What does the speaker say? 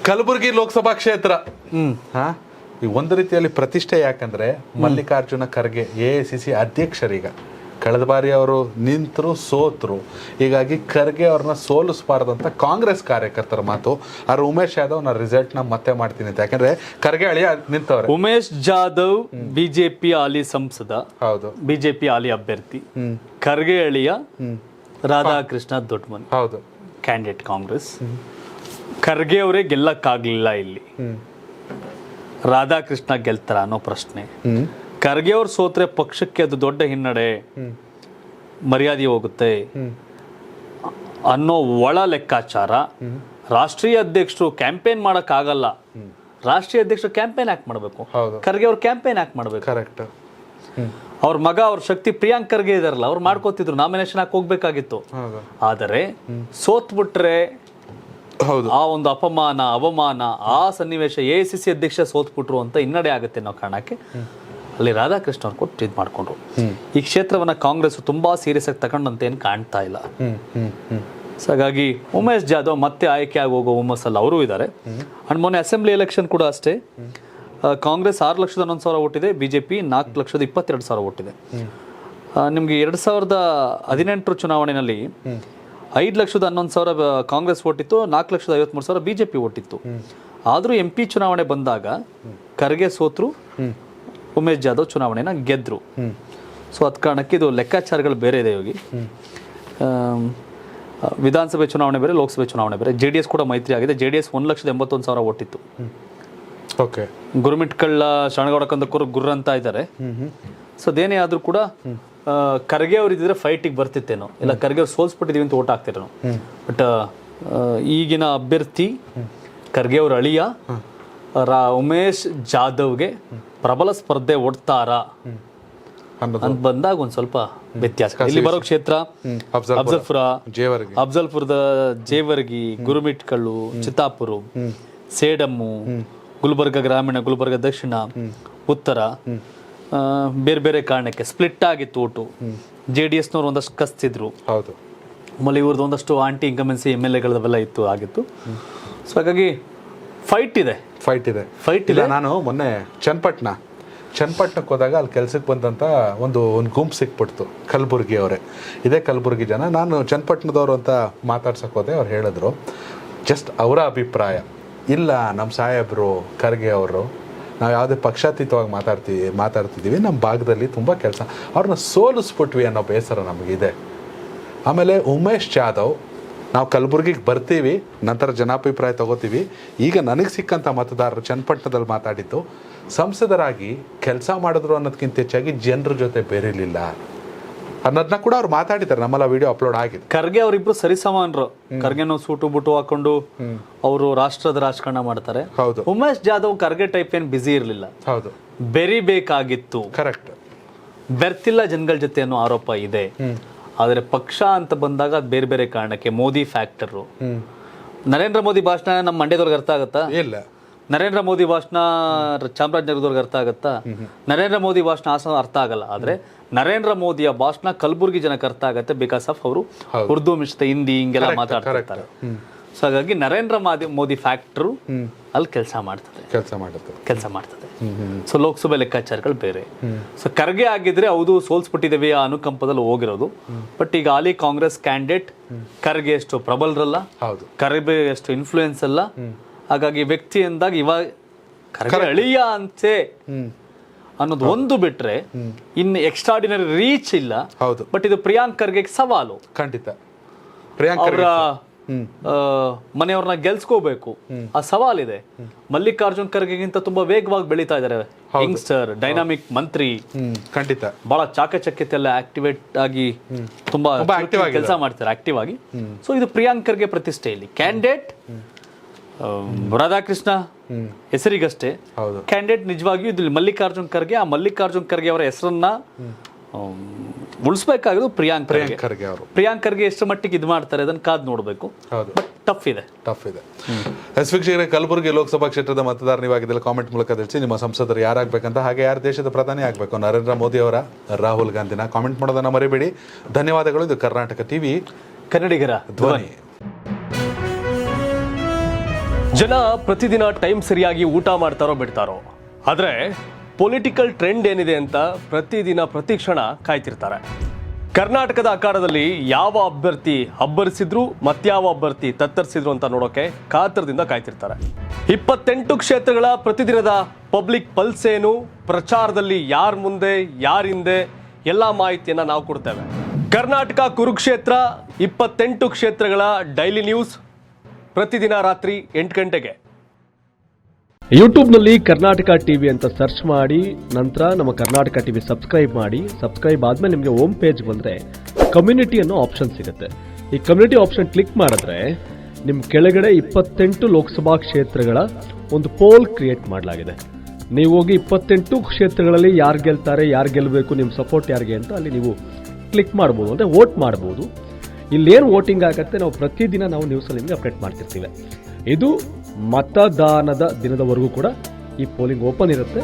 ಕಲಬುರಗಿ ಲೋಕಸಭಾ ಕ್ಷೇತ್ರ ಈ ಒಂದು ರೀತಿಯಲ್ಲಿ ಪ್ರತಿಷ್ಠೆ. ಯಾಕಂದ್ರೆ ಮಲ್ಲಿಕಾರ್ಜುನ ಖರ್ಗೆ AICC ಅಧ್ಯಕ್ಷರೀಗ ಕಳೆದ ಬಾರಿ ಅವರು ನಿಂತರು, ಸೋತರು. ಹೀಗಾಗಿ ಖರ್ಗೆ ಅವ್ರನ್ನ ಸೋಲಿಸಬಾರ್ದಂತ ಕಾಂಗ್ರೆಸ್ ಕಾರ್ಯಕರ್ತರ ಮಾತು. ಆದ್ರೆ ಉಮೇಶ್ ಯಾದವ್ ನಾ ರಿಸಲ್ಟ್ನ ಮತ್ತೆ ಮಾಡ್ತೀನಿ ಅಂತ, ಯಾಕಂದ್ರೆ ಖರ್ಗೆ ಅಳಿಯ ನಿಂತವ್ರೆ. ಉಮೇಶ್ ಜಾಧವ್ ಬಿಜೆಪಿ ಹಾಲಿ ಸಂಸದ, ಹೌದು, ಬಿಜೆಪಿ ಹಾಲಿ ಅಭ್ಯರ್ಥಿ. ಖರ್ಗೆ ಅಳಿಯ ರಾಧಾಕೃಷ್ಣ ದೊಡ್ಡಮನಿ, ಹೌದು, ಕ್ಯಾಂಡಿಡೇಟ್ ಕಾಂಗ್ರೆಸ್. ಖರ್ಗೆ ಅವರೇ ಗೆಲ್ಲಕ್ಕಾಗ್ಲಿಲ್ಲ ಇಲ್ಲಿ, ರಾಧಾಕೃಷ್ಣ ಗೆಲ್ತಾರ ಅನ್ನೋ ಪ್ರಶ್ನೆ. ಖರ್ಗೆ ಅವ್ರು ಸೋತ್ರೆ ಪಕ್ಷಕ್ಕೆ ಅದು ದೊಡ್ಡ ಹಿನ್ನಡೆ, ಮರ್ಯಾದೆ ಹೋಗುತ್ತೆ ಅನ್ನೋ ಒಳ ಲೆಕ್ಕಾಚಾರ. ರಾಷ್ಟ್ರೀಯ ಅಧ್ಯಕ್ಷರು ಕ್ಯಾಂಪೇನ್ ಮಾಡಕ್ ಆಗಲ್ಲ. ರಾಷ್ಟ್ರೀಯ ಅಧ್ಯಕ್ಷರು ಕ್ಯಾಂಪೇನ್ ಯಾಕೆ ಮಾಡಬೇಕು? ಖರ್ಗೆ ಅವ್ರು ಕ್ಯಾಂಪೇನ್ ಯಾಕೆ ಮಾಡಬೇಕು? ಕರೆಕ್ಟ್. ಅವ್ರ ಮಗ, ಅವ್ರ ಶಕ್ತಿ ಪ್ರಿಯಾಂಕ್ ಖರ್ಗೆ ಇದಾರಲ್ಲ, ಅವ್ರು ಮಾಡ್ಕೋತಿದ್ರು, ನಾಮಿನೇಷನ್ ಹಾಕಿ ಹೋಗ್ಬೇಕಾಗಿತ್ತು. ಆದರೆ ಸೋತ್ಬಿಟ್ರೆ ಆ ಒಂದು ಅಪಮಾನ, ಅವಮಾನ, ಆ ಸನ್ನಿವೇಶ, AICC ಅಧ್ಯಕ್ಷ ಸೋತ್ಬಿಟ್ರು ಅಂತ ಹಿನ್ನಡೆ ಆಗುತ್ತೆ ಅನ್ನೋ ಕಾರಣಕ್ಕೆ ಅಲ್ಲಿ ರಾಧಾಕೃಷ್ಣ ಅವ್ರು ಕೊಟ್ಟು ಇದು ಮಾಡ್ಕೊಂಡ್ರು. ಈ ಕ್ಷೇತ್ರವನ್ನ ಕಾಂಗ್ರೆಸ್ ತುಂಬಾ ಸೀರಿಯಸ್ ಆಗಿ ತಗೊಂಡಂತ ಏನು ಕಾಣ್ತಾ ಇಲ್ಲ. ಸೊ ಹಾಗಾಗಿ ಉಮೇಶ್ ಜಾಧವ್ ಮತ್ತೆ ಆಯ್ಕೆ ಆಗಿ ಹೋಗೋ ಹುಮ್ಮಸ್ಸಲ್ಲಿ ಅವರು ಇದ್ದಾರೆ. ಅಂಡ್ ಮೊನ್ನೆ ಅಸೆಂಬ್ಲಿ ಎಲೆಕ್ಷನ್ ಕೂಡ ಅಷ್ಟೇ, ಕಾಂಗ್ರೆಸ್ 6,11,000 ಓಟಿದೆ, ಬಿಜೆಪಿ 4,22,000 ಓಟಿದೆ. ನಿಮ್ಗೆ 2018 ಚುನಾವಣೆಯಲ್ಲಿ 5,11,000 ಕಾಂಗ್ರೆಸ್ ಓಟಿತ್ತು, 4,53,000 ಬಿಜೆಪಿ ಓಟಿತ್ತು. ಆದ್ರೂ MP ಚುನಾವಣೆ ಬಂದಾಗ ಖರ್ಗೆ ಸೋತ್ರು, ಉಮೇಶ್ ಜಾಧವ್ ಚುನಾವಣೆನ ಗೆದ್ರು. ಸೊ ಅದ್ ಕಾರಣಕ್ಕೆ ಇದು ಲೆಕ್ಕಾಚಾರಗಳು ಬೇರೆ ಇದೆ. ಹೋಗಿ ವಿಧಾನಸಭೆ ಚುನಾವಣೆ ಬೇರೆ, ಲೋಕಸಭೆ ಚುನಾವಣೆ ಬೇರೆ. JDS ಕೂಡ ಮೈತ್ರಿ ಆಗಿದೆ. JDS 1,81,000 ಓಟಿತ್ತು. ಗುರುಮಿಟ್ಕಳ್ಳ ಶರಣಗೌಡ ಕಂದಕೂರು ಗುರ್ರ ಅಂತ ಇದ್ದಾರೆ. ಸೊ ಅದೇನೇ ಆದ್ರೂ ಕೂಡ ಖರ್ಗೆ ಅವ್ರು ಇದ್ದಿದ್ರೆ ಫೈಟಿಗೆ ಬರ್ತಿತ್ತೇನೋ, ಇಲ್ಲ ಖರ್ಗೆ ಅವ್ರು ಸೋಲ್ಸ್ಬಿಟ್ಟಿದೀವಿ ಅಂತ ಓಟ್ ಹಾಕ್ತಿರೋ. ಬಟ್ ಈಗಿನ ಅಭ್ಯರ್ಥಿ ಖರ್ಗೆ ಅವ್ರ ಅಳಿಯ ಉಮೇಶ್ ಜಾಧವ್ಗೆ ಪ್ರಬಲ ಸ್ಪರ್ಧೆ ಒಡ್ತಾರ ಅಂತ ಬಂದಾಗ ಒಂದ್ ಸ್ವಲ್ಪ ವ್ಯತ್ಯಾಸ. ಇಲ್ಲಿ ಬರೋ ಕ್ಷೇತ್ರ ಅಫ್ಜಲ್ಪುರದ ಜೇವರ್ಗಿ, ಗುರುಮಿಟ್ಕಲ್ಲು, ಚಿತ್ತಾಪುರ, ಸೇಡಮ್ಮು, ಗುಲ್ಬರ್ಗ ಗ್ರಾಮೀಣ, ಗುಲ್ಬರ್ಗ ದಕ್ಷಿಣ, ಉತ್ತರ ಬೇರೆ ಬೇರೆ ಕಾರಣಕ್ಕೆ ಸ್ಪ್ಲಿಟ್ ಆಗಿತ್ತು ಓಟು. JDSನವ್ರು ಒಂದಷ್ಟು ಕಸ್ತಿದ್ರು, ಆಮೇಲೆ ಇವ್ರದ್ದು ಒಂದಷ್ಟು ಆಂಟಿ ಇನ್ಕಮೆನ್ಸಿ MLAಗಳವೆಲ್ಲ ಇತ್ತು, ಆಗಿತ್ತು. ಸೊ ಹಾಗಾಗಿ ಫೈಟ್ ಇದೆ. ನಾನು ಮೊನ್ನೆ ಚನ್ನಪಟ್ಟಣಕ್ಕೆ ಹೋದಾಗ ಅಲ್ಲಿ ಕೆಲ್ಸಕ್ಕೆ ಬಂದಂತ ಒಂದು ಗುಂಪು ಸಿಕ್ಬಿಡ್ತು, ಕಲಬುರ್ಗಿ ಅವರೇ. ಇದೇ ಕಲಬುರ್ಗಿ ಜನ. ನಾನು ಚನ್ನಪಟ್ಟಣದವರು ಅಂತ ಮಾತಾಡ್ಸಕ್ ಹೋದೆ. ಅವ್ರು ಹೇಳಿದ್ರು, ಜಸ್ಟ್ ಅವರ ಅಭಿಪ್ರಾಯ ಇಲ್ಲ, ನಮ್ಮ ಸಾಹೇಬರು ಖರ್ಗೆ ಅವರು, ನಾವು ಯಾವುದೇ ಪಕ್ಷಾತೀತವಾಗಿ ಮಾತಾಡ್ತಿದ್ದೀವಿ, ನಮ್ಮ ಭಾಗದಲ್ಲಿ ತುಂಬ ಕೆಲಸ, ಅವ್ರನ್ನ ಸೋಲಿಸ್ಬಿಟ್ವಿ ಅನ್ನೋ ಬೇಸರ ನಮಗಿದೆ. ಆಮೇಲೆ ಉಮೇಶ್ ಜಾಧವ್, ನಾವು ಕಲಬುರ್ಗಿಗೆ ಬರ್ತೀವಿ, ನಂತರ ಜನಾಭಿಪ್ರಾಯ ತಗೋತೀವಿ. ಈಗ ನನಗೆ ಸಿಕ್ಕಂಥ ಮತದಾರರು ಚನ್ನಪಟ್ಟಣದಲ್ಲಿ ಮಾತಾಡಿದ್ದು, ಸಂಸದರಾಗಿ ಕೆಲಸ ಮಾಡಿದ್ರು ಅನ್ನೋದಕ್ಕಿಂತ ಹೆಚ್ಚಾಗಿ ಜನರ ಜೊತೆ ಬೇರಿರಲಿಲ್ಲ ಅನ್ನೋದನ್ನ ಕೂಡ ಅವ್ರು ಮಾತಾಡಿದ್ದಾರೆ. ನಮ್ಮೆಲ್ಲ ವಿಡಿಯೋ ಅಪ್ಲೋಡ್ ಆಗಿದೆ. ಖರ್ಗೆ ಅವರಿಬ್ರು ಸರಿಸಮಾನರು. ಖರ್ಗೆನೂ ಸೂಟು ಬುಟ್ಟು ಹಾಕೊಂಡು ಅವರು ರಾಷ್ಟ್ರದ ರಾಜಕಾರಣ ಮಾಡ್ತಾರೆ. ಹೌದು. ಉಮೇಶ್ ಜಾಧವ್ ಖರ್ಗೆ ಟೈಪ್ ಏನ್ ಬಿಸಿ ಇರಲಿಲ್ಲ. ಹೌದು, ಬೆರಿಬೇಕಾಗಿತ್ತು. ಕರೆಕ್ಟ್. ಬೆರ್ತಿಲ್ಲ ಜನಗಳ ಜೊತೆ ಅನ್ನೋ ಆರೋಪ ಇದೆ. ಆದರೆ ಪಕ್ಷ ಅಂತ ಬಂದಾಗ ಅದು ಬೇರೆ ಬೇರೆ ಕಾರಣಕ್ಕೆ. ಮೋದಿ ಫ್ಯಾಕ್ಟರು. ನರೇಂದ್ರ ಮೋದಿ ಭಾಷಣ ನಮ್ಮ ಮಂಡ್ಯದವ್ರಿಗೆ ಅರ್ಥ ಆಗತ್ತಾ? ಇಲ್ಲ. ನರೇಂದ್ರ ಮೋದಿ ಭಾಷಣ ಚಾಮರಾಜನಗರದವ್ರಿಗೆ ಅರ್ಥ ಆಗತ್ತಾ? ನರೇಂದ್ರ ಮೋದಿ ಭಾಷಣ ಹಾಸನ ಅರ್ಥ ಆಗಲ್ಲ. ಆದ್ರೆ ನರೇಂದ್ರ ಮೋದಿಯ ಭಾಷಣ ಕಲಬುರ್ಗಿ ಜನಕ್ಕೆ ಅರ್ಥ ಆಗತ್ತೆ, ಬಿಕಾಸ್ ಆಫ್ ಅವರು ಉರ್ದು ಮಿಶ್ರಿತ ಹಿಂದಿ ಹಿಂಗೆಲ್ಲ ಮಾತಾಡ್ತಾರೆ. ಸೊ ಹಾಗಾಗಿ ನರೇಂದ್ರ ಮೋದಿ ಫ್ಯಾಕ್ಟರು ಅಲ್ಲಿ ಕೆಲಸ ಮಾಡ್ತದೆ. ಸೊ ಲೋಕಸಭೆ ಲೆಕ್ಕಾಚಾರಗಳು ಬೇರೆ. ಸೊ ಖರ್ಗೆ ಆಗಿದ್ರೆ ಹೌದು ಸೋಲ್ಸ್ಬಿಟ್ಟಿದ್ದೇವೆ ಆ ಅನುಕಂಪದಲ್ಲಿ ಹೋಗಿರೋದು. ಬಟ್ ಈಗ ಹಾಲಿ ಕಾಂಗ್ರೆಸ್ ಕ್ಯಾಂಡಿಡೇಟ್ ಖರ್ಗೆ ಎಷ್ಟು ಪ್ರಬಲರಲ್ಲ, ಖರ್ಗೆ ಎಷ್ಟು ಇನ್ಫ್ಲೂಯೆನ್ಸ್ ಅಲ್ಲ. ಹಾಗಾಗಿ ವ್ಯಕ್ತಿ ಎಂದಾಗ ಇವಾಗ ಖರ್ಗೆ ಅಳಿಯ ಅಂತೆ ಅನ್ನೋದು ಒಂದು ಬಿಟ್ರೆ ಇನ್ನು ಎಕ್ಸ್ಟ್ರಾರ್ಡಿನರಿ ರೀಚ್ ಇಲ್ಲ. ಬಟ್ ಇದು ಪ್ರಿಯಾಂಕ್ ಖರ್ಗೆ ಸವಾಲು. ಖಂಡಿತ ಅವರ ಮನೆಯವ್ರನ್ನ ಗೆಲ್ಸ್ಕೋಬೇಕು, ಆ ಸವಾಲಿದೆ. ಮಲ್ಲಿಕಾರ್ಜುನ್ ಖರ್ಗೆಗಿಂತ ತುಂಬಾ ವೇಗವಾಗಿ ಬೆಳೀತಾ ಇದಾರೆ. ಯಂಗ್ಸ್ಟರ್, ಡೈನಾಮಿಕ್ ಮಂತ್ರಿ, ಖಂಡಿತ ಬಹಳ ಚಾಕಚಕ್ಯತೆ ಎಲ್ಲ ಆಕ್ಟಿವೇಟ್ ಆಗಿ ತುಂಬಾ ಕೆಲಸ ಮಾಡ್ತಾರೆ, ಆಕ್ಟಿವ್ ಆಗಿ. ಸೊ ಇದು ಪ್ರಿಯಾಂಕ್ ಖರ್ಗೆ ಪ್ರತಿಷ್ಠೆ. ಇಲ್ಲಿ ಕ್ಯಾಂಡಿಡೇಟ್ ರಾಧಾಕೃಷ್ಣ ಹೆಸರಿಗಷ್ಟೇ, ಕ್ಯಾಂಡಿಡೇಟ್ ನಿಜವಾಗಿಯೂ ಇದು ಮಲ್ಲಿಕಾರ್ಜುನ್ ಖರ್ಗೆ. ಆ ಮಲ್ಲಿಕಾರ್ಜುನ್ ಖರ್ಗೆ ಅವರ ಹೆಸರನ್ನ ಉಳಿಸಬೇಕಾಗಿದ್ದು ಪ್ರಿಯಾಂಕ್ ಖರ್ಗೆ ಅವರು. ಪ್ರಿಯಾಂಕ್ ಖರ್ಗೆ ಎಷ್ಟು ಮಟ್ಟಿಗೆ ಇದು ಮಾಡ್ತಾರೆ ಅದನ್ನ ಕಾದ್ ನೋಡಬೇಕು. ಬಟ್ ಟಫ್ ಇದೆ. ವೀಕ್ಷಕರೇ, ಕಲಬುರಗಿ ಲೋಕಸಭಾ ಕ್ಷೇತ್ರದ ಮತದಾರ ನೀವಾಗಿದ್ದಲ್ಲ, ಕಾಮೆಂಟ್ ಮೂಲಕ ತಿಳಿಸಿ ನಿಮ್ಮ ಸಂಸದರು ಯಾರಾಗಬೇಕಂತ, ಹಾಗೆ ಯಾರು ದೇಶದ ಪ್ರಧಾನಿ ಆಗಬೇಕು, ನರೇಂದ್ರ ಮೋದಿ ಅವರ, ರಾಹುಲ್ ಗಾಂಧಿನ? ಕಾಮೆಂಟ್ ಮಾಡೋದನ್ನ ಮರಿಬೇಡಿ. ಧನ್ಯವಾದಗಳು. ಇದು ಕರ್ನಾಟಕ ಟಿವಿ, ಕನ್ನಡಿಗರ ಧ್ವನಿ. ಜನ ಪ್ರತಿದಿನ ಟೈಮ್ ಸರಿಯಾಗಿ ಊಟ ಮಾಡ್ತಾರೋ ಬಿಡ್ತಾರೋ, ಆದರೆ ಪೊಲಿಟಿಕಲ್ ಟ್ರೆಂಡ್ ಏನಿದೆ ಅಂತ ಪ್ರತಿದಿನ ಪ್ರತಿ ಕ್ಷಣ ಕಾಯ್ತಿರ್ತಾರೆ. ಕರ್ನಾಟಕದ ಅಖಾಡದಲ್ಲಿ ಯಾವ ಅಭ್ಯರ್ಥಿ ಅಬ್ಬರಿಸಿದ್ರು ಮತ್ಯಾವ ಅಭ್ಯರ್ಥಿ ತತ್ತರಿಸಿದ್ರು ಅಂತ ನೋಡೋಕೆ ಕಾತರದಿಂದ ಕಾಯ್ತಿರ್ತಾರೆ. 28 ಕ್ಷೇತ್ರಗಳ ಪ್ರತಿದಿನದ ಪಬ್ಲಿಕ್ ಪಲ್ಸ್ ಏನು, ಪ್ರಚಾರದಲ್ಲಿ ಯಾರ ಮುಂದೆ ಯಾರ ಹಿಂದೆ ಎಲ್ಲ ಮಾಹಿತಿಯನ್ನ ನಾವು ಕೊಡ್ತೇವೆ. ಕರ್ನಾಟಕ ಕುರುಕ್ಷೇತ್ರ 28 ಕ್ಷೇತ್ರಗಳ ಡೈಲಿ ನ್ಯೂಸ್ ಪ್ರತಿದಿನ ರಾತ್ರಿ 8 ಗಂಟೆಗೆ ಯೂಟ್ಯೂಬ್ನಲ್ಲಿ ಕರ್ನಾಟಕ ಟಿವಿ ಅಂತ ಸರ್ಚ್ ಮಾಡಿ, ನಂತರ ನಮ್ಮ ಕರ್ನಾಟಕ ಟಿವಿ ಸಬ್ಸ್ಕ್ರೈಬ್ ಮಾಡಿ. ಸಬ್ಸ್ಕ್ರೈಬ್ ಆದಮೇಲೆ ನಿಮಗೆ ಹೋಮ್ ಪೇಜ್ ಬಂದರೆ ಕಮ್ಯುನಿಟಿ ಅನ್ನೋ ಆಪ್ಷನ್ ಸಿಗುತ್ತೆ. ಈ ಕಮ್ಯುನಿಟಿ ಆಪ್ಷನ್ ಕ್ಲಿಕ್ ಮಾಡಿದ್ರೆ ನಿಮ್ಮ ಕೆಳಗಡೆ 28 ಲೋಕಸಭಾ ಕ್ಷೇತ್ರಗಳ ಒಂದು ಪೋಲ್ ಕ್ರಿಯೇಟ್ ಮಾಡಲಾಗಿದೆ. ನೀವು ಹೋಗಿ 28 ಕ್ಷೇತ್ರಗಳಲ್ಲಿ ಯಾರು ಗೆಲ್ತಾರೆ, ಯಾರು ಗೆಲ್ಲಬೇಕು, ನಿಮ್ಮ ಸಪೋರ್ಟ್ ಯಾರಿಗೆ ಅಂತ ಅಲ್ಲಿ ನೀವು ಕ್ಲಿಕ್ ಮಾಡ್ಬೋದು, ಅಂದರೆ ವೋಟ್ ಮಾಡ್ಬೋದು. ಇಲ್ಲೇನು ವೋಟಿಂಗ್ ಆಗುತ್ತೆ ನಾವು ಪ್ರತಿದಿನ ನಾವು ನ್ಯೂಸಲ್ಲಿ ನಿಮಗೆ ಅಪ್ಡೇಟ್ ಮಾಡ್ತಿರ್ತೀವಿ. ಇದು ಮತದಾನದ ದಿನದವರೆಗೂ ಕೂಡ ಈ ಪೋಲಿಂಗ್ ಓಪನ್ ಇರುತ್ತೆ.